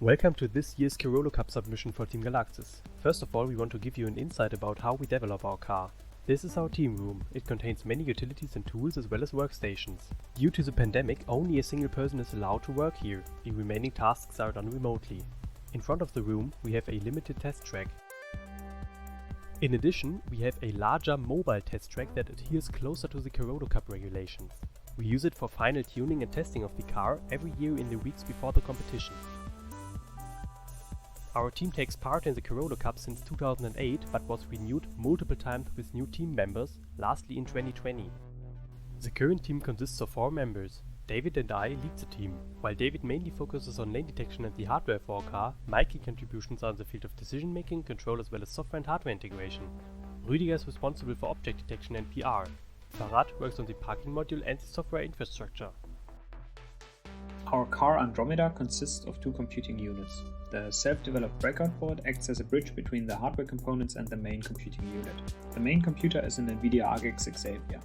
Welcome to this year's Carolo-Cup submission for Team GalaXIs. First of all, we want to give you an insight about how we develop our car. This is our team room. It contains many utilities and tools as well as workstations. Due to the pandemic, only a single person is allowed to work here. The remaining tasks are done remotely. In front of the room, we have a limited test track. In addition, we have a larger mobile test track that adheres closer to the Carolo-Cup regulations. We use it for final tuning and testing of the car every year in the weeks before the competition. Our team takes part in the Carolo-Cup since 2008 but was renewed multiple times with new team members, lastly in 2020. The current team consists of 4 members. David and I lead the team. While David mainly focuses on lane detection and the hardware for our car, my key contributions are in the field of decision making, control as well as software and hardware integration. Rüdiger is responsible for object detection and PR. Farad works on the parking module and the software infrastructure. Our car Andromeda consists of 2 computing units. The self-developed breakout board acts as a bridge between the hardware components and the main computing unit. The main computer is an NVIDIA RGX Xavier.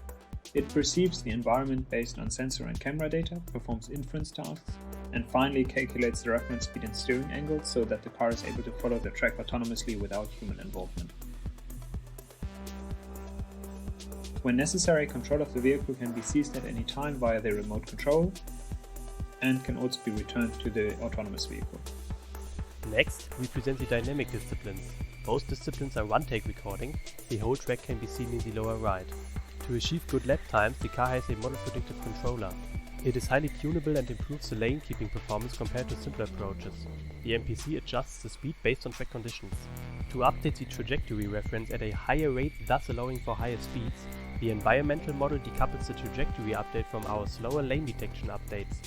It perceives the environment based on sensor and camera data, performs inference tasks, and finally calculates the reference speed and steering angle so that the car is able to follow the track autonomously without human involvement. When necessary, control of the vehicle can be seized at any time via the remote control and can also be returned to the autonomous vehicle. Next, we present the dynamic disciplines. Both disciplines are one-take recording. The whole track can be seen in the lower right. To achieve good lap times, the car has a model predictive controller. It is highly tunable and improves the lane keeping performance compared to simpler approaches. The MPC adjusts the speed based on track conditions. To update the trajectory reference at a higher rate, thus allowing for higher speeds, the environmental model decouples the trajectory update from our slower lane detection updates.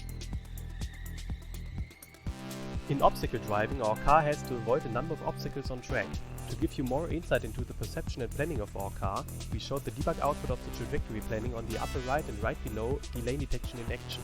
In obstacle driving, our car has to avoid a number of obstacles on track. To give you more insight into the perception and planning of our car, we showed the debug output of the trajectory planning on the upper right and right below the lane detection in action.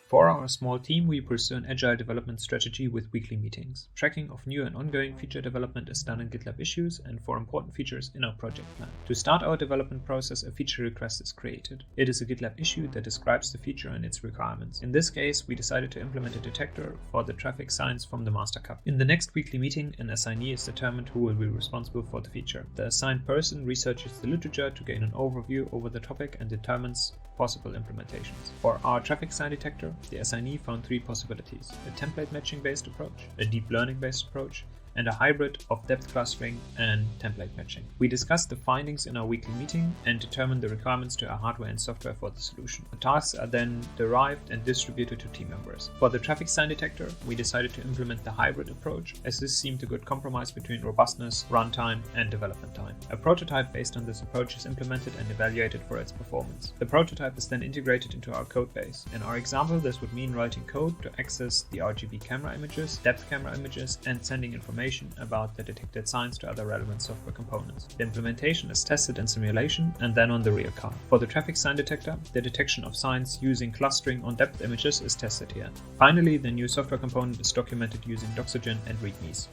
For our small team, we pursue an agile development strategy with weekly meetings. Tracking of new and ongoing feature development is done in GitLab issues and for important features in our project plan. To start our development process, a feature request is created. It is a GitLab issue that describes the feature and its requirements. In this case, we decided to implement a detector for the traffic signs from the Master Cup. In the next weekly meeting, an assignee is determined who will be responsible for the feature. The assigned person researches the literature to gain an overview over the topic and determines possible implementations. For our traffic sign detector, the assignee found 3 possibilities: a template matching based approach, a deep learning based approach, and a hybrid of depth clustering and template matching. We discussed the findings in our weekly meeting and determined the requirements to our hardware and software for the solution. The tasks are then derived and distributed to team members. For the traffic sign detector, we decided to implement the hybrid approach, as this seemed a good compromise between robustness, runtime, and development time. A prototype based on this approach is implemented and evaluated for its performance. The prototype is then integrated into our code base. In our example, this would mean writing code to access the RGB camera images, depth camera images, and sending information about the detected signs to other relevant software components. The implementation is tested in simulation and then on the real car. For the traffic sign detector, the detection of signs using clustering on depth images is tested here. Finally, the new software component is documented using Doxygen and READMEs.